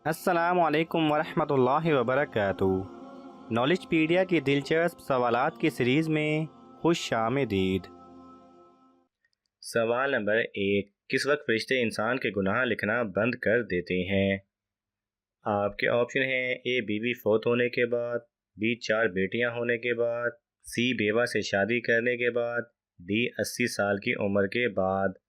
अस्सलाम वालेकुम वरहमतुल्लाहि वबरकातुहू। नॉलेजपीडिया की दिलचस्प सवालात की सीरीज़ में खुश आमदीद। सवाल नंबर 1, किस वक्त फरिश्ते इंसान के गुनाह लिखना बंद कर देते हैं? आपके ऑप्शन हैं: ए बीवी फौत होने के बाद, बी 4 बेटियां होने के बाद, सी बेवा से शादी करने के बाद, डी 80 साल की उम्र के बाद।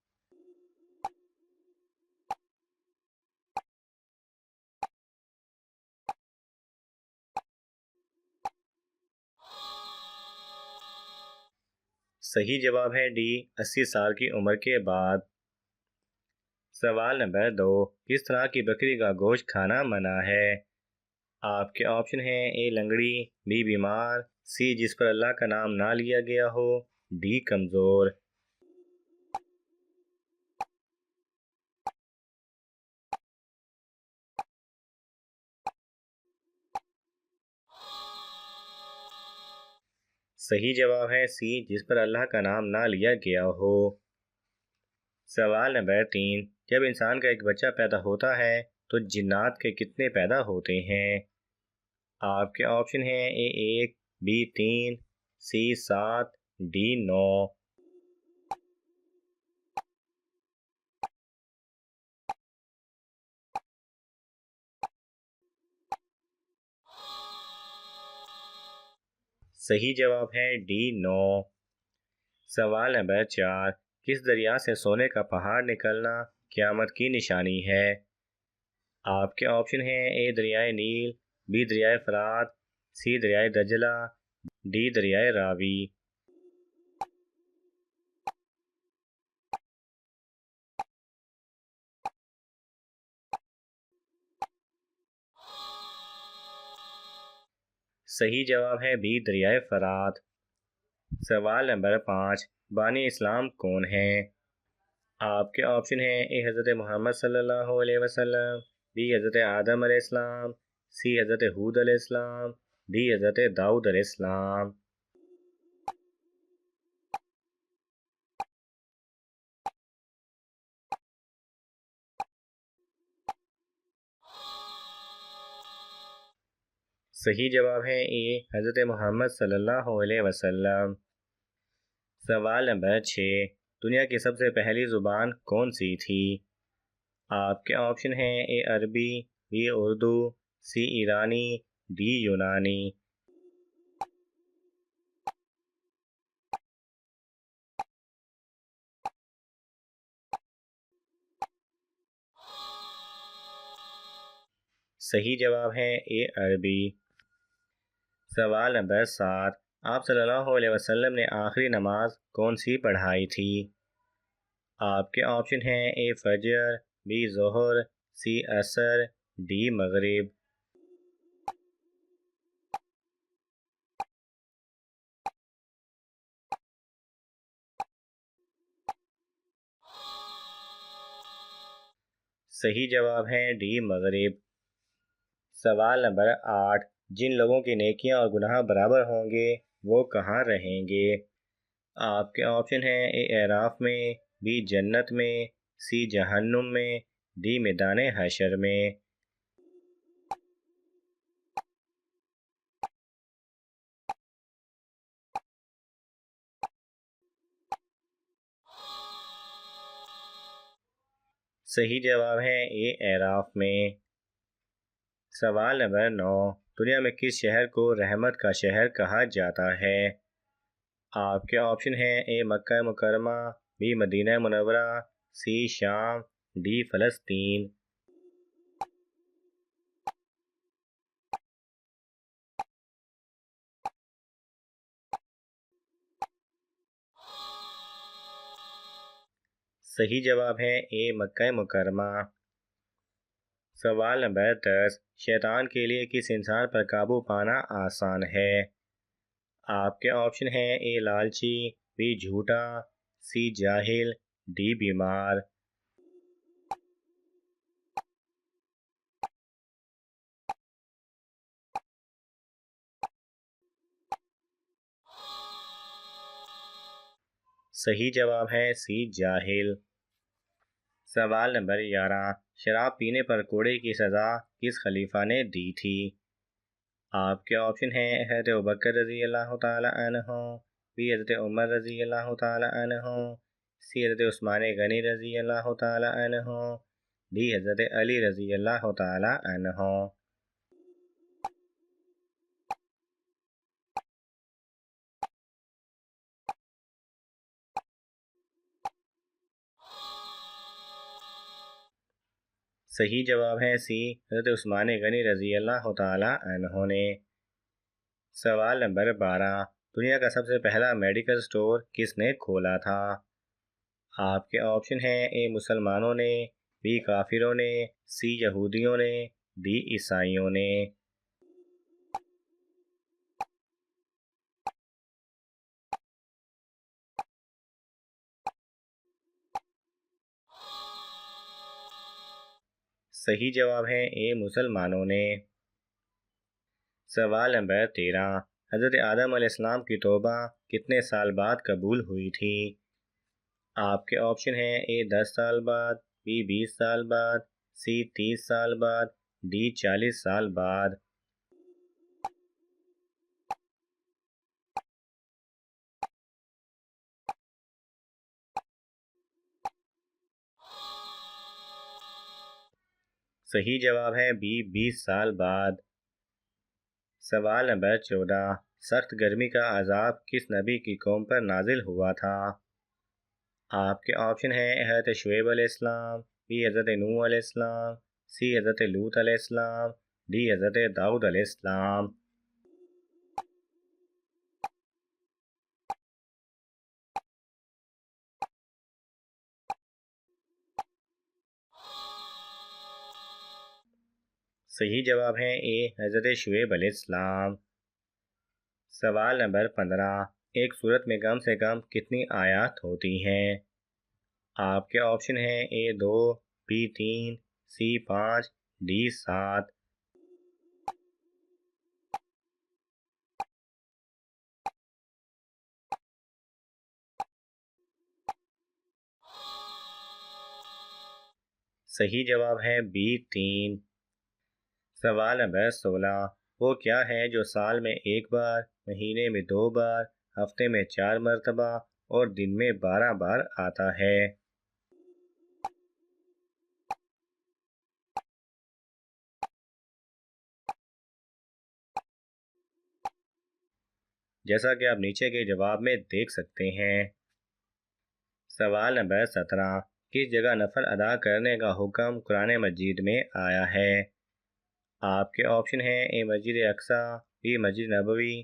सही जवाब है डी 80 साल की उम्र के बाद। सवाल नंबर 2, किस तरह की बकरी का गोश्त खाना मना है? आपके ऑप्शन हैं: ए लंगड़ी, बी बीमार, सी जिस पर अल्लाह का नाम ना लिया गया हो, डी कमजोर। सही जवाब है सी जिस पर अल्लाह का नाम ना लिया गया हो। सवाल नंबर 3, जब इंसान का एक बच्चा पैदा होता है तो जिन्नात के कितने पैदा होते हैं? आपके ऑप्शन हैं: ए 1, बी 3, सी 7, डी 9। सही जवाब है डी 9। सवाल नंबर 4, किस दरिया से सोने का पहाड़ निकलना क़यामत की निशानी है? आपके ऑप्शन हैं: ए दरियाए नील, बी दरियाए फरात, सी दरियाए दजला, डी दरियाए रावी। सही जवाब है बी दरियाए फरात। सवाल नंबर 5, बानी इस्लाम कौन है? आपके ऑप्शन हैं: ए हज़रत मोहम्मद सल्लल्लाहु अलैहि वसल्लम, बी हज़रत आदम अलैहिस्सलाम, सी हज़रत हूद अलैहिस्सलाम, डी हज़रत दाऊद अलैहिस्सलाम। सही जवाब है ए हज़रत मोहम्मद सल्लल्लाहु अलैहि वसल्लम। सवाल नंबर 6, दुनिया की सबसे पहली ज़ुबान कौन सी थी? आपके ऑप्शन हैं: ए अरबी, बी उर्दू, सी ईरानी, डी यूनानी। सही जवाब है ए अरबी। सवाल नंबर 7, आप सल्लल्लाहु अलैहि वसल्लम ने आखिरी नमाज कौन सी पढ़ाई थी? आपके ऑप्शन हैं: ए फजर, बी ज़ोहर, सी असर, डी मगरिब। सही जवाब है डी मगरिब। सवाल नंबर 8, जिन लोगों की नेकियां और गुनाह बराबर होंगे वो कहाँ रहेंगे? आपके ऑप्शन हैं: ए एराफ में, बी जन्नत में, सी जहन्नुम में, डी मैदान हशर में। सही जवाब है ए एराफ में। सवाल नंबर 9, दुनिया में किस शहर को रहमत का शहर कहा जाता है? आपके ऑप्शन हैं: ए मक्का मुकरमा, बी मदीना मुनव्वरा, सी शाम, डी फ़लस्तीन। सही जवाब है ए मक्का मुकरमा। सवाल नंबर 10, शैतान के लिए किस इंसान पर काबू पाना आसान है? आपके ऑप्शन हैं: ए लालची, बी झूठा, सी जाहिल, डी बीमार। सही जवाब है सी जाहिल। सवाल नंबर 11। शराब पीने पर कोड़े की सज़ा किस खलीफा ने दी थी? आपके ऑप्शन हैं हज़रत अबू बकर रज़ी अल्लाह तआला अन्हु, बी हज़रत उमर रज़ी अल्लाह तआला अन्हु, सी हज़रत उस्मान गनी रज़ी अल्लाह तआला अन्हु, डी हज़रत अली रज़ी अल्लाह तआला अन्हु। सही जवाब है सी हज़रत उस्मान गनी रज़ी अल्लाह तआला अन्हु ने। सवाल नंबर 12। दुनिया का सबसे पहला मेडिकल स्टोर किसने खोला था? आपके ऑप्शन हैं ए मुसलमानों ने, बी काफिरों ने, सी यहूदियों ने, डी ईसाइयों ने। सही जवाब है ए मुसलमानों ने। सवाल नंबर 13। हज़रत आदम अलैहिस्सलाम की तौबा कितने साल बाद कबूल हुई थी? आपके ऑप्शन हैं ए 10 साल बाद, बी 20 साल बाद, सी 30 साल बाद, डी 40 साल बाद। सही जवाब है बी 20 साल बाद। सवाल नंबर 14। सख्त गर्मी का अजाब किस नबी की कौम पर नाजिल हुआ था? आपके ऑप्शन हैं हज़रत शुएब अलैहिस्सलाम, बी हज़रत नूह अलैहिस्सलाम, सी हज़रत लूत अलैहिस्सलाम, डी हज़रत दाऊद अलैहिस्सलाम। सही जवाब है ए हज़रत शुएब अलैहिस्सलाम। सवाल नंबर 15। एक सूरत में कम से कम कितनी आयत होती हैं? आपके ऑप्शन हैं ए 2, बी 3, सी 5, डी 7। सही जवाब है बी 3। सवाल नंबर 16। वो क्या है जो साल में एक बार, महीने में 2 बार, हफ्ते में 4 मरतबा और दिन में 12 बार आता है? जैसा कि आप नीचे के जवाब में देख सकते हैं। सवाल नंबर 17। किस जगह नफल अदा करने का हुक्म कुरान मजीद में आया है? आपके ऑप्शन हैं ए मस्जिद अक्सा, बी मस्जिद नबवी,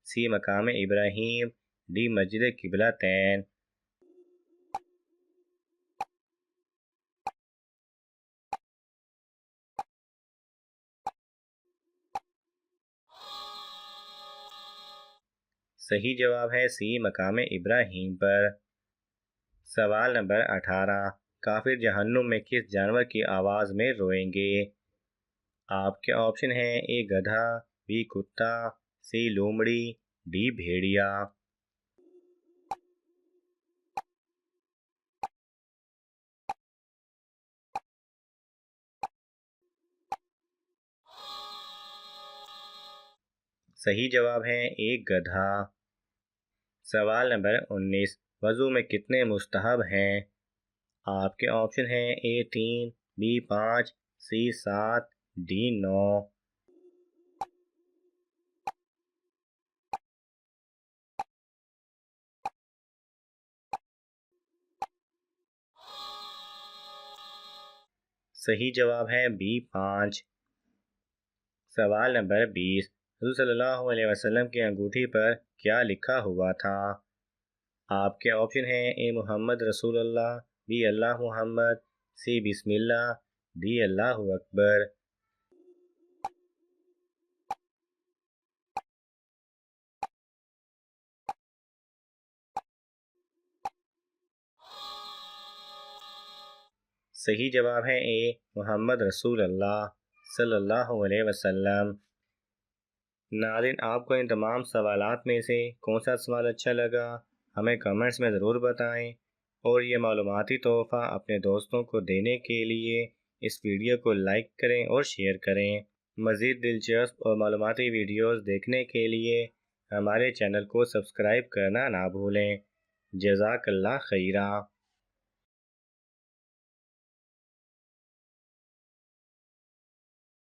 सी मकाम इब्राहीम, डी मस्जिद किबला तैन। सही जवाब है सी मकाम इब्राहीम पर। सवाल नंबर 18। काफिर जहन्नुम में किस जानवर की आवाज़ में रोएंगे? आपके ऑप्शन हैं ए गधा, बी कुत्ता, सी लोमड़ी, डी भेड़िया। सही जवाब है ए गधा। सवाल नंबर 19। वज़ू में कितने मुस्तहब हैं? आपके ऑप्शन हैं ए 3, बी 5, सी 7, डी 9। सही जवाब है बी 5। सवाल नंबर 20। हुज़ूर सल्लल्लाहु अलैहि वसल्लम की अंगूठी पर क्या लिखा हुआ था? आपके ऑप्शन हैं ए मोहम्मद रसूलुल्लाह, बी अल्लाह मोहम्मद, सी बिस्मिल्लाह, डी अल्लाहु अकबर। सही जवाब है ए मोहम्मद रसूलुल्लाह सल्लल्लाहु अलैहि वसल्लम। नाज़रीन, आपको इन तमाम सवालात में से कौन सा सवाल अच्छा लगा हमें कमेंट्स में ज़रूर बताएं और ये मालूमाती तोहफ़ा अपने दोस्तों को देने के लिए इस वीडियो को लाइक करें और शेयर करें। मज़ीद दिलचस्प और मालूमाती वीडियोज़ देखने के लिए हमारे चैनल को सब्सक्राइब करना ना भूलें। जज़ाकल्लाह खैरा।